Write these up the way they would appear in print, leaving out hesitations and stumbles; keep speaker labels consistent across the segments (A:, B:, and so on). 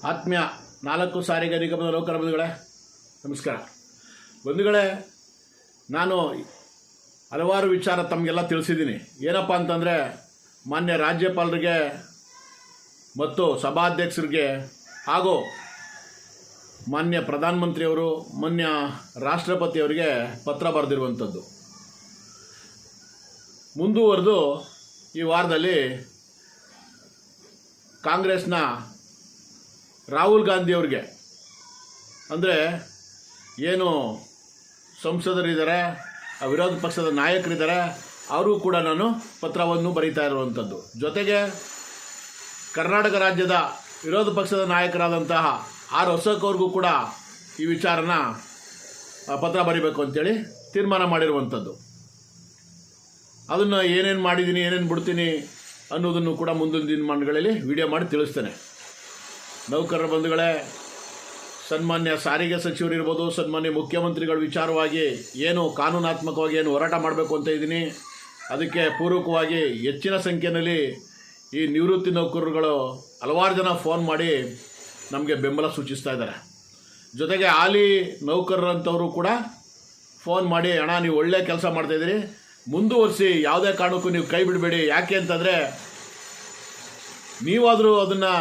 A: ಆತ್ಮೀಯ 4 ಸಾರಿಗೆ ನಿಗಮದ ನೌಕರ ಬಂಧುಗಳೇ ನಮಸ್ಕಾರ. ಬಂಧುಗಳೇ, ನಾನು ಹಲವಾರು ವಿಚಾರ ತಮಗೆಲ್ಲ ತಿಳಿಸಿದ್ದೀನಿ. ಏನಪ್ಪ ಅಂತಂದರೆ, ಮಾನ್ಯ ರಾಜ್ಯಪಾಲರಿಗೆ ಮತ್ತು ಸಭಾಧ್ಯಕ್ಷರಿಗೆ ಹಾಗೂ ಮಾನ್ಯ ಪ್ರಧಾನಮಂತ್ರಿಯವರು, ಮಾನ್ಯ ರಾಷ್ಟ್ರಪತಿಯವರಿಗೆ ಪತ್ರ ಬರೆದಿರುವಂಥದ್ದು. ಮುಂದುವರೆದು ಈ ವಾರದಲ್ಲಿ ಕಾಂಗ್ರೆಸ್ನ ರಾಹುಲ್ ಗಾಂಧಿಯವ್ರಿಗೆ, ಅಂದರೆ ಏನು ಸಂಸದರಿದ್ದಾರೆ, ವಿರೋಧ ಪಕ್ಷದ ನಾಯಕರಿದ್ದಾರೆ, ಅವರು ಕೂಡ ನಾನು ಪತ್ರವನ್ನು ಬರೀತಾ ಇರುವಂಥದ್ದು. ಜೊತೆಗೆ ಕರ್ನಾಟಕ ರಾಜ್ಯದ ವಿರೋಧ ಪಕ್ಷದ ನಾಯಕರಾದಂತಹ ಆರ್ ಅಶೋಕ್ ಅವ್ರಿಗೂ ಕೂಡ ಈ ವಿಚಾರನ ಪತ್ರ ಬರೀಬೇಕು ಅಂತೇಳಿ ತೀರ್ಮಾನ ಮಾಡಿರುವಂಥದ್ದು. ಅದನ್ನು ಏನೇನು ಮಾಡಿದ್ದೀನಿ, ಏನೇನು ಬಿಡ್ತೀನಿ ಅನ್ನೋದನ್ನು ಕೂಡ ಮುಂದಿನ ದಿನಮಾನಗಳಲ್ಲಿ ವಿಡಿಯೋ ಮಾಡಿ ತಿಳಿಸ್ತೇನೆ. ನೌಕರರ ಬಂಧುಗಳೇ, ಸನ್ಮಾನ್ಯ ಸಾರಿಗೆ ಸಚಿವರಿರ್ಬೋದು, ಸನ್ಮಾನ್ಯ ಮುಖ್ಯಮಂತ್ರಿಗಳ ವಿಚಾರವಾಗಿ ಏನು ಕಾನೂನಾತ್ಮಕವಾಗಿ ಏನು ಹೋರಾಟ ಮಾಡಬೇಕು ಅಂತ ಇದ್ದೀನಿ. ಅದಕ್ಕೆ ಪೂರ್ವಕವಾಗಿ ಹೆಚ್ಚಿನ ಸಂಖ್ಯೆಯಲ್ಲಿ ಈ ನಿವೃತ್ತಿ ನೌಕರರುಗಳು ಹಲವಾರು ಜನ ಫೋನ್ ಮಾಡಿ ನಮಗೆ ಬೆಂಬಲ ಸೂಚಿಸ್ತಾ ಇದ್ದಾರೆ. ಜೊತೆಗೆ ಹಾಲಿ ನೌಕರರಂಥವರು ಕೂಡ ಫೋನ್ ಮಾಡಿ, ಅಣ್ಣ ನೀವು ಒಳ್ಳೆ ಕೆಲಸ ಮಾಡ್ತಾಯಿದ್ದೀರಿ, ಮುಂದುವರಿಸಿ, ಯಾವುದೇ ಕಾರಣಕ್ಕೂ ನೀವು ಕೈ ಬಿಡಬೇಡಿ. ಯಾಕೆ ಅಂತಂದರೆ, ನೀವಾದರೂ ಅದನ್ನು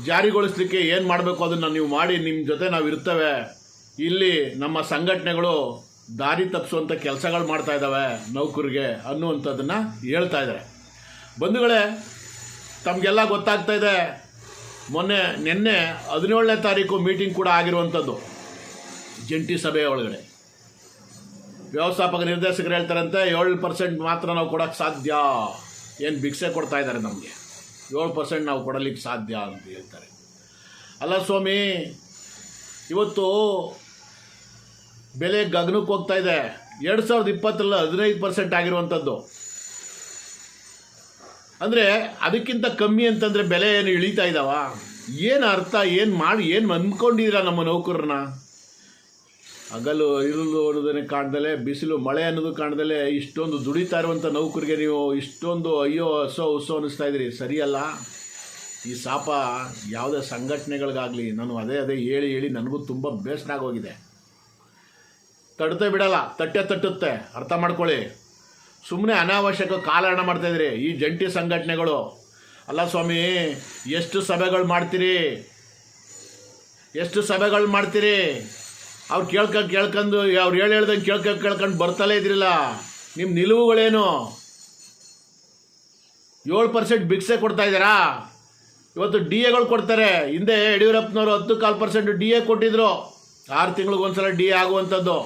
A: ಜಾರಿಗೊಳಿಸಲಿಕ್ಕೆ ಏನು ಮಾಡಬೇಕು ಅದನ್ನು ನೀವು ಮಾಡಿ, ನಿಮ್ಮ ಜೊತೆ ನಾವು ಇರ್ತೇವೆ. ಇಲ್ಲಿ ನಮ್ಮ ಸಂಘಟನೆಗಳು ದಾರಿ ತಪ್ಪಿಸುವಂಥ ಕೆಲಸಗಳು ಮಾಡ್ತಾ ಇದ್ದಾವೆ ನೌಕರಿಗೆ ಅನ್ನುವಂಥದ್ದನ್ನು ಹೇಳ್ತಾ ಇದ್ದಾರೆ. ಬಂಧುಗಳೇ, ತಮಗೆಲ್ಲ ಗೊತ್ತಾಗ್ತಾ ಇದೆ, ನಿನ್ನೆ 17ನೇ ತಾರೀಕು ಮೀಟಿಂಗ್ ಕೂಡ ಆಗಿರುವಂಥದ್ದು. ಜಂಟಿ ಸಭೆ ಒಳಗಡೆ ವ್ಯವಸ್ಥಾಪಕ ನಿರ್ದೇಶಕರು ಹೇಳ್ತಾರಂತೆ 7% ಮಾತ್ರ ನಾವು ಕೊಡೋಕ್ಕೆ ಸಾಧ್ಯ. ಏನು ಭಿಕ್ಷೆ ಕೊಡ್ತಾ ಇದ್ದಾರೆ ನಮಗೆ, 7% ನಾವು ಕೊಡಲಿಕ್ಕೆ ಸಾಧ್ಯ ಅಂತ ಹೇಳ್ತಾರೆ. ಅಲ್ಲ ಸ್ವಾಮಿ, ಇವತ್ತು ಬೆಲೆ ಗಗನಕ್ಕೆ ಹೋಗ್ತಾ ಇದೆ. 2020ರಲ್ಲಿ 15% ಆಗಿರುವಂಥದ್ದು. ಅಂದರೆ ಅದಕ್ಕಿಂತ ಕಮ್ಮಿ ಅಂತಂದರೆ ಬೆಲೆ ಏನು ಇಳೀತಾ ಇದ್ದಾವ? ಏನು ಅರ್ಥ, ಏನು ಅಂದ್ಕೊಂಡಿದ್ದೀರಾ ನಮ್ಮ ನೌಕರರನ್ನ? ಹಗಲು ಇರುಳು ಅನ್ನೋದನ್ನೇ ಕಾಣ್ದಲೇ, ಬಿಸಿಲು ಮಳೆ ಅನ್ನೋದು ಕಾಣ್ದಲೇ ಇಷ್ಟೊಂದು ದುಡಿತಾ ಇರುವಂಥ ನೌಕರಿಗೆ ನೀವು ಇಷ್ಟೊಂದು ಅಯ್ಯೋ ಹೊಸೋ ಅನ್ನಿಸ್ತಾ ಇದ್ದೀರಿ. ಸರಿಯಲ್ಲ. ಈ ಶಾಪ ಯಾವುದೇ ಸಂಘಟನೆಗಳಿಗಾಗಲಿ, ನಾನು ಅದೇ ಹೇಳಿ ನನಗೂ ತುಂಬ ಬೇಸರ ಆಗೋಗಿದೆ. ತಟ್ಟೆ ಬಿಡಲ್ಲ, ತಟ್ಟುತ್ತೆ. ಅರ್ಥ ಮಾಡ್ಕೊಳ್ಳಿ. ಸುಮ್ಮನೆ ಅನಾವಶ್ಯಕ ಕಾಲಹರಣ ಮಾಡ್ತಾಯಿದ್ರಿ ಈ ಜಂಟಿ ಸಂಘಟನೆಗಳು. ಅಲ್ಲ ಸ್ವಾಮಿ, ಎಷ್ಟು ಸಭೆಗಳು ಮಾಡ್ತೀರಿ? ಅವ್ರು ಕೇಳ್ಕೊಂಡು ಅವ್ರು ಹೇಳ್ದಂಗೆ ಕೇಳ್ಕೊಂಡು ಬರ್ತಲೇ ಇದ್ರಿಲ್ಲ. ನಿಮ್ಮ ನಿಲುವುಗಳೇನು? 7% ಭಿಕ್ಷೆ ಕೊಡ್ತಾ ಇದ್ದೀರಾ. ಇವತ್ತು DAಗಳು ಕೊಡ್ತಾರೆ. ಹಿಂದೆ ಯಡಿಯೂರಪ್ಪನವರು 10.4% DA ಕೊಟ್ಟಿದ್ರು. 6 ತಿಂಗಳಿಗೊಂದ್ಸಲ DA ಆಗುವಂಥದ್ದು.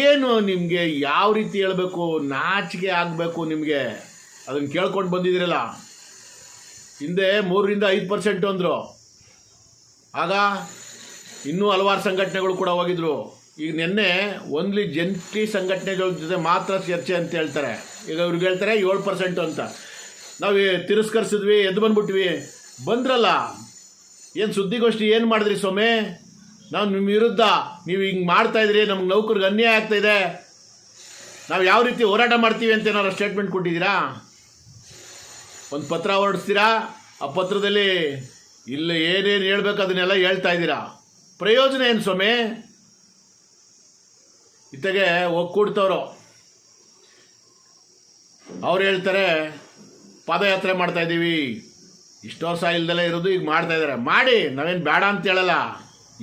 A: ಏನು ನಿಮಗೆ ಯಾವ ರೀತಿ ಹೇಳಬೇಕು? ನಾಚಿಕೆ ಆಗಬೇಕು ನಿಮಗೆ. ಅದನ್ನು ಕೇಳ್ಕೊಂಡು ಬಂದಿದ್ದೀರಲ್ಲ. ಹಿಂದೆ 3ರಿಂದ 5% ಅಂದರು. ಆಗ ಇನ್ನೂ ಹಲವಾರು ಸಂಘಟನೆಗಳು ಕೂಡ ಹೋಗಿದ್ರು. ಈಗ ನಿನ್ನೆ ಓನ್ಲಿ ಜಂಟಿ ಸಂಘಟನೆಗಳ ಜೊತೆ ಮಾತ್ರ ಚರ್ಚೆ ಅಂತ ಹೇಳ್ತಾರೆ. ಈಗ ಇವ್ರಿಗೆ ಹೇಳ್ತಾರೆ 7% ಅಂತ. ನಾವು ತಿರಸ್ಕರಿಸಿದ್ವಿ, ಎದ್ದು ಬಂದ್ಬಿಟ್ವಿ. ಬಂದ್ರಲ್ಲ, ಏನು ಸುದ್ದಿಗೋಷ್ಠಿ ಏನು ಮಾಡಿದ್ರಿ ಸ್ವಾಮಿ? ನಾವು ನಿಮ್ಮ ವಿರುದ್ಧ ನೀವು ಹಿಂಗೆ ಮಾಡ್ತಾಯಿದ್ರಿ, ನಮ್ಗೆ ನೌಕರಿಗೆ ಅನ್ಯಾಯ ಆಗ್ತಾಯಿದೆ, ನಾವು ಯಾವ ರೀತಿ ಹೋರಾಟ ಮಾಡ್ತೀವಿ ಅಂತ ಏನಾರು ಸ್ಟೇಟ್ಮೆಂಟ್ ಕೊಟ್ಟಿದ್ದೀರಾ? ಒಂದು ಪತ್ರ ಹೊರಡಿಸ್ತೀರಾ, ಆ ಪತ್ರದಲ್ಲಿ ಇಲ್ಲ ಏನೇನು ಹೇಳ್ಬೇಕು ಅದನ್ನೆಲ್ಲ ಹೇಳ್ತಾ ಇದ್ದೀರಾ. ಪ್ರಯೋಜನ ಏನು ಸ್ವಾಮಿ? ಇತ್ತಗೆ ಒಕ್ಕೂಡ್ತವ್ರು ಅವ್ರು ಹೇಳ್ತಾರೆ, ಪಾದಯಾತ್ರೆ ಮಾಡ್ತಾಯಿದ್ದೀವಿ, ಇಷ್ಟು ವರ್ಷ ಇಲ್ದಲೇ ಇರೋದು, ಈಗ ಮಾಡ್ತಾಯಿದ್ದಾರೆ. ಮಾಡಿ, ನಾವೇನು ಬೇಡ ಅಂತ ಹೇಳಲ್ಲ.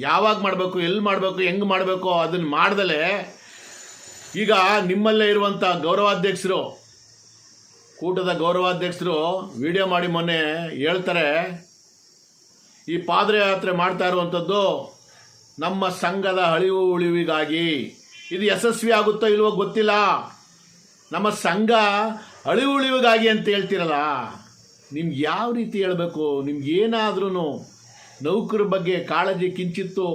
A: ಯಾವಾಗ ಮಾಡಬೇಕು, ಎಲ್ಲಿ ಮಾಡಬೇಕು, ಹೆಂಗೆ ಮಾಡಬೇಕು ಅದನ್ನು ಮಾಡ್ದಲೇ ಈಗ ನಿಮ್ಮಲ್ಲೇ ಇರುವಂಥ ಗೌರವಾಧ್ಯಕ್ಷರು, ಕೂಟದ ಗೌರವಾಧ್ಯಕ್ಷರು ವಿಡಿಯೋ ಮಾಡಿ ಮೊನ್ನೆ ಹೇಳ್ತಾರೆ, ಈ ಪಾದಯಾತ್ರೆ ಮಾಡ್ತಾ ಇರುವಂಥದ್ದು ನಮ್ಮ ಸಂಘದ ಅಳಿವು ಉಳಿವಿಗಾಗಿ. ಇದು ಯಶಸ್ವಿ ಆಗುತ್ತೋ ಇಲ್ವೋ ಗೊತ್ತಿಲ್ಲ. ನಮ್ಮ ಸಂಘ ಅಳಿವು ಉಳಿವಿಗಾಗಿ ಅಂತ ಹೇಳ್ತಿರಲ್ಲ, ನಿಮ್ಗೆ ಯಾವ ರೀತಿ ಹೇಳಬೇಕು? ನಿಮ್ಗೆ ಏನಾದ್ರೂ ನೌಕರ ಬಗ್ಗೆ ಕಾಳಜಿ, ಕಿಂಚಿತ್ತು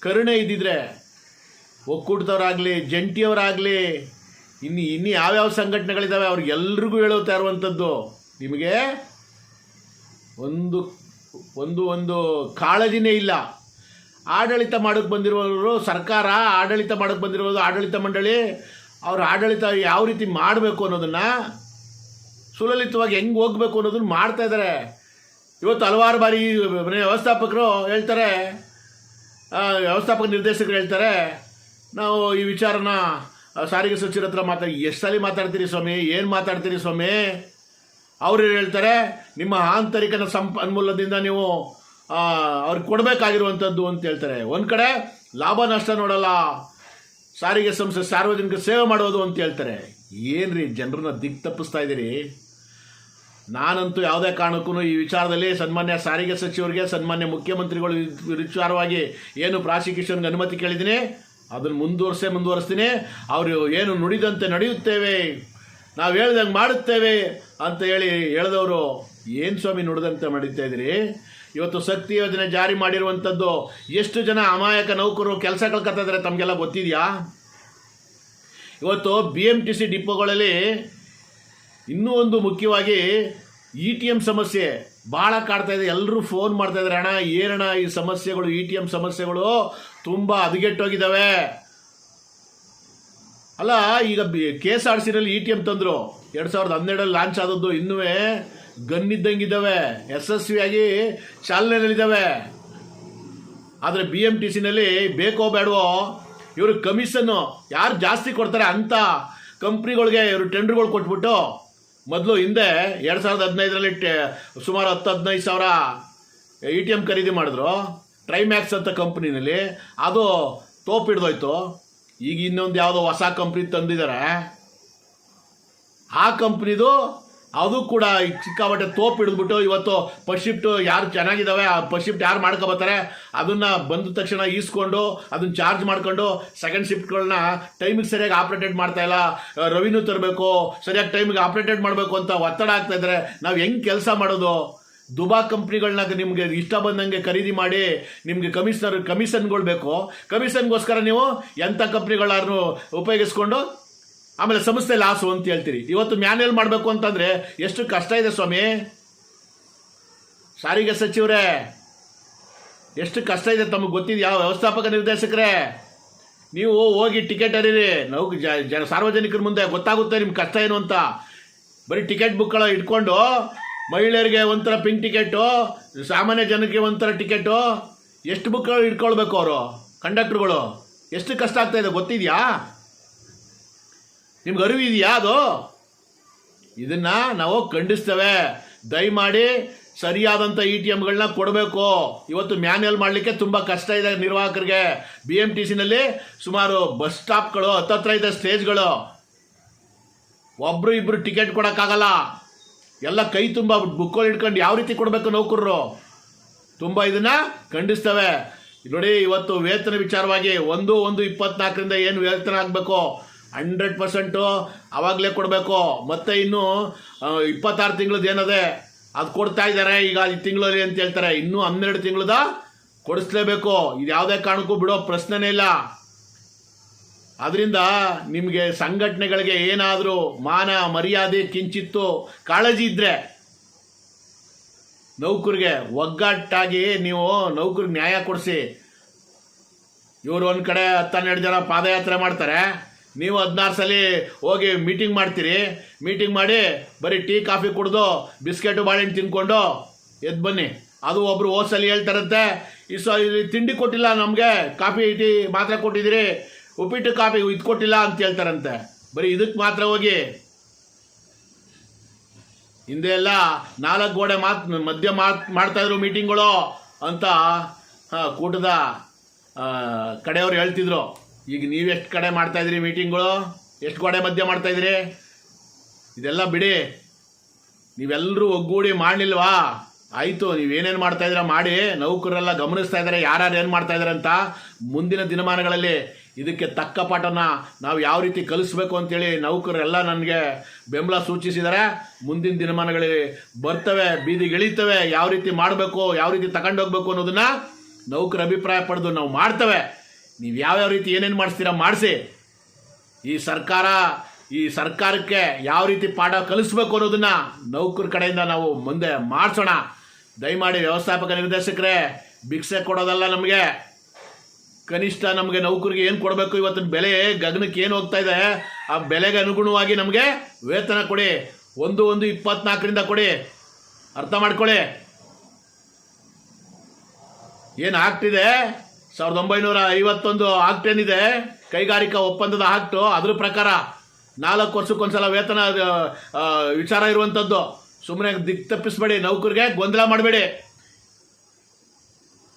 A: ಕರುಣೆ ಇದ್ದಿದ್ರೆ ಒಕ್ಕೂಟದವರಾಗಲಿ, ಜಂಟಿಯವರಾಗಲಿ, ಇನ್ನು ಯಾವ್ಯಾವ ಸಂಘಟನೆಗಳಿದ್ದಾವೆ ಅವ್ರಿಗೆಲ್ರಿಗೂ ಹೇಳುತ್ತಾ ಇರುವಂಥದ್ದು. ನಿಮಗೆ ಒಂದು ಕಾಳಜಿನೇ ಇಲ್ಲ. ಆಡಳಿತ ಮಾಡೋಕ್ಕೆ ಬಂದಿರೋರು ಸರ್ಕಾರ, ಆಡಳಿತ ಮಾಡೋಕ್ಕೆ ಬಂದಿರೋದು ಆಡಳಿತ ಮಂಡಳಿ, ಅವ್ರ ಆಡಳಿತ ಯಾವ ರೀತಿ ಮಾಡಬೇಕು ಅನ್ನೋದನ್ನು ಸುಲಲಿತವಾಗಿ ಹೆಂಗೆ ಹೋಗಬೇಕು ಅನ್ನೋದನ್ನು ಮಾಡ್ತಾ ಇದ್ದಾರೆ. ಇವತ್ತು ಹಲವಾರು ಬಾರಿ ವ್ಯವಸ್ಥಾಪಕರು ಹೇಳ್ತಾರೆ, ವ್ಯವಸ್ಥಾಪಕ ನಿರ್ದೇಶಕರು ಹೇಳ್ತಾರೆ, ನಾವು ಈ ವಿಚಾರನ ಸಾರಿಗೆ ಸಚಿವರ ಹತ್ರ ಎಷ್ಟು ಸಲ ಮಾತಾಡ್ತೀರಿ ಸ್ವಾಮಿ, ಏನು ಮಾತಾಡ್ತೀರಿ ಸ್ವಾಮಿ? ಅವ್ರು ಹೇಳ್ತಾರೆ ನಿಮ್ಮ ಆಂತರಿಕ ಸಂಪನ್ಮೂಲದಿಂದ ನೀವು ಅವ್ರಿಗೆ ಕೊಡಬೇಕಾಗಿರುವಂಥದ್ದು ಅಂತ ಹೇಳ್ತಾರೆ. ಒಂದು ಕಡೆ ಲಾಭ ನಷ್ಟ ನೋಡಲ್ಲ, ಸಾರಿಗೆ ಸಂಸ್ಥೆ ಸಾರ್ವಜನಿಕ ಸೇವೆ ಮಾಡೋದು ಅಂತ ಹೇಳ್ತಾರೆ. ಏನ್ರಿ ಜನರನ್ನ ದಿಕ್ಕು ತಪ್ಪಿಸ್ತಾ ಇದ್ದೀರಿ? ನಾನಂತೂ ಯಾವುದೇ ಕಾರಣಕ್ಕೂ ಈ ವಿಚಾರದಲ್ಲಿ ಸನ್ಮಾನ್ಯ ಸಾರಿಗೆ ಸಚಿವರಿಗೆ, ಸನ್ಮಾನ್ಯ ಮುಖ್ಯಮಂತ್ರಿಗಳು ವಿಚಾರವಾಗಿ ಏನು ಪ್ರಾಸಿಕ್ಯೂಷನ್ಗೆ ಅನುಮತಿ ಕೇಳಿದ್ದೀನಿ ಅದನ್ನು ಮುಂದುವರಿಸ್ತೀನಿ. ಅವರು ಏನು ನುಡಿದಂತೆ ನಡೆಯುತ್ತೇವೆ, ನಾವು ಹೇಳ್ದಂಗೆ ಮಾಡುತ್ತೇವೆ ಅಂತ ಹೇಳಿದವರು ಏನು ಸ್ವಾಮಿ ನುಡಿದಂತೆ ನಡೀತಾ ಇದ್ದೀರಿ? ಇವತ್ತು ಶಕ್ತಿ ಯೋಜನೆ ಜಾರಿ ಮಾಡಿರುವಂಥದ್ದು ಎಷ್ಟು ಜನ ಅಮಾಯಕ ನೌಕರರು ಕೆಲಸ ಕಳ್ಕೊತಾ ಇದ್ದಾರೆ ತಮಗೆಲ್ಲ ಗೊತ್ತಿದೆಯಾ? ಇವತ್ತು BMTC ಡಿಪೋಗಳಲ್ಲಿ ಇನ್ನೂ ಒಂದು ಮುಖ್ಯವಾಗಿ ETM ಸಮಸ್ಯೆ ಭಾಳ ಕಾಡ್ತಾ ಇದೆ. ಎಲ್ಲರೂ ಫೋನ್ ಮಾಡ್ತಾ ಇದ್ದಾರೆ, ಅಣ್ಣ ಏನಣ್ಣ ಈ ಸಮಸ್ಯೆಗಳು, ETM ಸಮಸ್ಯೆಗಳು ತುಂಬ ಹದಗೆಟ್ಟೋಗಿದ್ದಾವೆ. ಅಲ್ಲ, ಈಗ KSRTCನಲ್ಲಿ ETM ತಂದರು, 2012 ಲಾಂಚ್ ಆದದ್ದು, ಇನ್ನೂ ಗನ್ನಿದ್ದಂಗಿದ್ದಾವೆ, ಯಶಸ್ವಿಯಾಗಿ ಚಾಲನೆಯಲ್ಲಿದ್ದಾವೆ. ಆದರೆ BMTCನಲ್ಲಿ ಬೇಕೋ ಬೇಡವೋ ಇವರು ಕಮಿಷನ್ನು ಯಾರು ಜಾಸ್ತಿ ಕೊಡ್ತಾರೆ ಅಂಥ ಕಂಪ್ನಿಗಳಿಗೆ ಇವರು ಟೆಂಡರ್ಗಳು ಕೊಟ್ಬಿಟ್ಟು, ಮೊದಲು ಹಿಂದೆ 2015ರಲ್ಲಿ ಸುಮಾರು 10-15 ಸಾವಿರ ETM ಖರೀದಿ ಮಾಡಿದ್ರು ಟ್ರೈಮ್ಯಾಕ್ಸ್ ಅಂತ ಕಂಪ್ನಿನಲ್ಲಿ, ಅದು ತೋಪ್ ಹಿಡ್ದೋಯ್ತು. ಈಗ ಇನ್ನೊಂದು ಯಾವುದೋ ಹೊಸ ಕಂಪ್ನಿ ತಂದಿದ್ದಾರೆ, ಆ ಕಂಪ್ನಿದು ಅದು ಕೂಡ ಸಿಕ್ಕಾಪಟ್ಟೆ ತೋಪ್ ಹಿಡಿದ್ಬಿಟ್ಟು ಇವತ್ತು ಫಸ್ಟ್ ಶಿಫ್ಟ್ ಯಾರು ಚೆನ್ನಾಗಿದ್ದಾವೆ ಆ ಫಸ್ಟ್ ಶಿಫ್ಟ್ ಯಾರು ಮಾಡ್ಕೊಬರ್ತಾರೆ ಅದನ್ನು ಬಂದ ತಕ್ಷಣ ಈಸ್ಕೊಂಡು ಅದನ್ನು ಚಾರ್ಜ್ ಮಾಡ್ಕೊಂಡು ಸೆಕೆಂಡ್ ಶಿಫ್ಟ್ಗಳನ್ನ ಟೈಮಿಗೆ ಸರಿಯಾಗಿ ಆಪ್ರೇಟೆಡ್ ಮಾಡ್ತಾ ಇಲ್ಲ, ರೆವಿನ್ಯೂ ತರಬೇಕು, ಸರಿಯಾಗಿ ಟೈಮಿಗೆ ಆಪ್ರೇಟೆಡ್ ಮಾಡಬೇಕು ಅಂತ ಒತ್ತಡ ಆಗ್ತಾ ಇದ್ದಾರೆ. ನಾವು ಹೆಂಗೆ ಕೆಲಸ ಮಾಡೋದು? ದುಬಾ ಕಂಪ್ನಿಗಳನ್ನ ನಿಮಗೆ ಇಷ್ಟ ಬಂದಂಗೆ ಖರೀದಿ ಮಾಡಿ ನಿಮಗೆ ಕಮಿಷನ್ಗಳು ಬೇಕು, ಕಮಿಷನ್ಗೋಸ್ಕರ ನೀವು ಎಂಥ ಕಂಪ್ನಿಗಳಾದ್ರೂ ಉಪಯೋಗಿಸ್ಕೊಂಡು ಆಮೇಲೆ ಸಂಸ್ಥೆ ಲಾಸು ಅಂತ ಹೇಳ್ತೀರಿ. ಇವತ್ತು ಮ್ಯಾನ್ಯಲ್ ಮಾಡಬೇಕು ಅಂತಂದರೆ ಎಷ್ಟು ಕಷ್ಟ ಇದೆ ಸ್ವಾಮಿ. ಸಾರಿಗೆ ಸಚಿವರೇ ಎಷ್ಟು ಕಷ್ಟ ಇದೆ ತಮಗೆ ಗೊತ್ತಿದೆಯಾ? ವ್ಯವಸ್ಥಾಪಕ ನಿರ್ದೇಶಕರೇ ನೀವು ಹೋಗಿ ಟಿಕೆಟ್ ಹರೀರಿ, ನಾವು ಸಾರ್ವಜನಿಕರ ಮುಂದೆ ಗೊತ್ತಾಗುತ್ತೆ ನಿಮ್ಮ ಕಷ್ಟ ಏನು ಅಂತ. ಬರೀ ಟಿಕೆಟ್ ಬುಕ್ಗಳ ಇಟ್ಕೊಂಡು ಮಹಿಳೆಯರಿಗೆ ಒಂಥರ ಪಿಂಕ್ ಟಿಕೆಟು, ಸಾಮಾನ್ಯ ಜನಕ್ಕೆ ಒಂಥರ ಟಿಕೆಟು, ಎಷ್ಟು ಬುಕ್ಗಳು ಇಟ್ಕೊಳ್ಬೇಕು ಅವರು ಕಂಡಕ್ಟರ್ಗಳು? ಎಷ್ಟು ಕಷ್ಟ ಆಗ್ತಾ ಇದೆ ಗೊತ್ತಿದೆಯಾ? ನಿಮ್ಗೆ ಅರಿವು ಇದೆಯಾ ಅದು? ಇದನ್ನು ನಾವು ಖಂಡಿಸ್ತೇವೆ. ದಯಮಾಡಿ ಸರಿಯಾದಂಥ ETMಗಳನ್ನ ಕೊಡಬೇಕು. ಇವತ್ತು ಮ್ಯಾನ್ಯಲ್ ಮಾಡಲಿಕ್ಕೆ ತುಂಬ ಕಷ್ಟ ಇದೆ ನಿರ್ವಾಹಕರಿಗೆ. BMTCನಲ್ಲಿ ಸುಮಾರು ಬಸ್ ಸ್ಟಾಪ್ಗಳು ಹತ್ತತ್ರ ಇದೆ, ಸ್ಟೇಜ್ಗಳು, ಒಬ್ಬರು ಇಬ್ಬರು ಟಿಕೆಟ್ ಕೊಡೋಕ್ಕಾಗಲ್ಲ. ಎಲ್ಲ ಕೈ ತುಂಬ ಬುಕ್ಗಳು ಇಟ್ಕೊಂಡು ಯಾವ ರೀತಿ ಕೊಡಬೇಕು ನೌಕರರು? ತುಂಬ ಇದನ್ನು ಖಂಡಿಸ್ತೇವೆ. ನೋಡಿ, ಇವತ್ತು ವೇತನ ವಿಚಾರವಾಗಿ 1/1/24ರಿಂದ ಏನು ವೇತನ ಆಗಬೇಕು 100% ಆವಾಗಲೇ ಕೊಡಬೇಕು. ಮತ್ತು ಇನ್ನು 26 ತಿಂಗಳದ್ದು ಏನದೆ ಅದು ಕೊಡ್ತಾ ಇದ್ದಾರೆ ಈಗ ಈ ತಿಂಗಳಲ್ಲಿ ಅಂತ ಹೇಳ್ತಾರೆ. ಇನ್ನೂ 12 ತಿಂಗಳದ ಕೊಡಿಸ್ಲೇಬೇಕು. ಇದು ಯಾವುದೇ ಕಾರಣಕ್ಕೂ ಬಿಡೋ ಪ್ರಶ್ನೆನೇ ಇಲ್ಲ. ಅದರಿಂದ ನಿಮಗೆ ಸಂಘಟನೆಗಳಿಗೆ ಏನಾದರೂ ಮಾನ ಮರ್ಯಾದೆ ಕಿಂಚಿತ್ತು ಕಾಳಜಿ ಇದ್ದರೆ ನೌಕರಿಗೆ ಒಗ್ಗಟ್ಟಾಗಿ ನೀವು ನೌಕರಿಗೆ ನ್ಯಾಯ ಕೊಡಿಸಿ. ಇವರು ಒಂದು ಕಡೆ 10-12 ಜನ ಪಾದಯಾತ್ರೆ ಮಾಡ್ತಾರೆ, ನೀವು 16 ಸಲ ಹೋಗಿ ಮೀಟಿಂಗ್ ಮಾಡ್ತೀರಿ. ಮೀಟಿಂಗ್ ಮಾಡಿ ಬರೀ ಟೀ ಕಾಫಿ ಕುಡಿದು ಬಿಸ್ಕೆಟು ಬಾಳೆಹಣ್ಣು ತಿನ್ಕೊಂಡು ಎದ್ದು ಬನ್ನಿ. ಅದು ಒಬ್ಬರು ಹೋದ್ಸಲಿ ಹೇಳ್ತಾರಂತೆ, ಈ ತಿಂಡಿ ಕೊಟ್ಟಿಲ್ಲ ನಮಗೆ, ಕಾಫಿ ಟೀ ಮಾತ್ರ ಕೊಟ್ಟಿದ್ದೀರಿ, ಉಪ್ಪಿಟ್ಟು ಕಾಫಿ ಇದು ಕೊಟ್ಟಿಲ್ಲ ಅಂತ ಹೇಳ್ತಾರಂತೆ. ಬರೀ ಇದಕ್ಕೆ ಮಾತ್ರ ಹೋಗಿ ಹಿಂದೆ ಎಲ್ಲ 4 ಗೋಡೆ ಮಧ್ಯ ಮಾಡ್ತಾಯಿದ್ರು ಮೀಟಿಂಗ್ಗಳು ಅಂತ ಕೂಟದ ಕಡೆಯವರು ಹೇಳ್ತಿದ್ರು. ಈಗ ನೀವೆಷ್ಟು ಕಡೆ ಮಾಡ್ತಾಯಿದ್ರಿ ಮೀಟಿಂಗ್ಗಳು? ಎಷ್ಟು ಗೋಡೆ ಮಧ್ಯ ಮಾಡ್ತಾಯಿದ್ರಿ? ಇದೆಲ್ಲ ಬಿಡಿ, ನೀವೆಲ್ಲರೂ ಒಗ್ಗೂಡಿ ಮಾಡಲಿಲ್ವಾ? ಆಯಿತು, ನೀವೇನೇನು ಮಾಡ್ತಾಯಿದ್ದೀರ ಮಾಡಿ. ನೌಕರರೆಲ್ಲ ಗಮನಿಸ್ತಾ ಇದ್ದಾರೆ ಯಾರು ಏನು ಮಾಡ್ತಾಯಿದ್ದಾರೆ ಅಂತ. ಮುಂದಿನ ದಿನಮಾನಗಳಲ್ಲಿ ಇದಕ್ಕೆ ತಕ್ಕ ಪಾಠನ ನಾವು ಯಾವ ರೀತಿ ಕಲಿಸ್ಬೇಕು ಅಂತೇಳಿ ನೌಕರರೆಲ್ಲ ನನಗೆ ಬೆಂಬಲ ಸೂಚಿಸಿದ್ದಾರೆ. ಮುಂದಿನ ದಿನಮಾನಗಳಲ್ಲಿ ಬರ್ತವೆ, ಬೀದಿಗೆ ಇಳಿತವೆ, ಯಾವ ರೀತಿ ಮಾಡಬೇಕು, ಯಾವ ರೀತಿ ತಗೊಂಡೋಗ್ಬೇಕು ಅನ್ನೋದನ್ನು ನೌಕರ ಅಭಿಪ್ರಾಯ ಪಡೆದು ನಾವು ಮಾಡ್ತೇವೆ. ನೀವು ಯಾವ್ಯಾವ ರೀತಿ ಏನೇನು ಮಾಡಿಸ್ತೀರಾ ಮಾಡಿಸಿ. ಈ ಸರ್ಕಾರಕ್ಕೆ ಯಾವ ರೀತಿ ಪಾಠ ಕಲಿಸ್ಬೇಕು ಅನ್ನೋದನ್ನು ನೌಕರ ಕಡೆಯಿಂದ ನಾವು ಮುಂದೆ ಮಾಡಿಸೋಣ. ದಯಮಾಡಿ ವ್ಯವಸ್ಥಾಪಕ ನಿರ್ದೇಶಕರೇ, ಭಿಕ್ಷೆ ಕೊಡೋದಲ್ಲ ನಮಗೆ, ಕನಿಷ್ಠ ನಮಗೆ ನೌಕರಿಗೆ ಏನು ಕೊಡಬೇಕು, ಇವತ್ತಿನ ಬೆಲೆ ಗಗನಕ್ಕೆ ಏನು ಹೋಗ್ತಾ ಇದೆ ಆ ಬೆಲೆಗೆ ಅನುಗುಣವಾಗಿ ನಮಗೆ ವೇತನ ಕೊಡಿ. 1/1/24ರಿಂದ ಕೊಡಿ. ಅರ್ಥ ಮಾಡ್ಕೊಳ್ಳಿ. ಏನು ಆಕ್ಟ್ ಇದೆ 1951 ಆಕ್ಟ್ ಏನಿದೆ ಕೈಗಾರಿಕಾ ಒಪ್ಪಂದದ ಆಕ್ಟು, ಅದ್ರ ಪ್ರಕಾರ 4 ವರ್ಷಕ್ಕೊಂದ್ಸಲ ವೇತನ ವಿಚಾರ ಇರುವಂಥದ್ದು. ಸುಮ್ಮನೆ ದಿಕ್ ತಪ್ಪಿಸ್ಬೇಡಿ, ನೌಕರಿಗೆ ಗೊಂದಲ ಮಾಡಬೇಡಿ.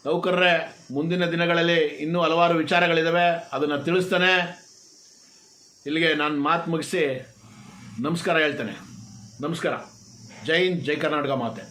A: ನೌಕರರೇ, ಮುಂದಿನ ದಿನಗಳಲ್ಲಿ ಇನ್ನೂ ಹಲವಾರು ವಿಚಾರಗಳಿದ್ದಾವೆ, ಅದನ್ನು ತಿಳಿಸ್ತಾನೆ. ಇಲ್ಲಿಗೆ ನಾನು ಮಾತು ಮುಗಿಸಿ ನಮಸ್ಕಾರ ಹೇಳ್ತೇನೆ. ನಮಸ್ಕಾರ. ಜೈ ಹಿಂದ್, ಜೈ ಕರ್ನಾಟಕ ಮಾತೆ.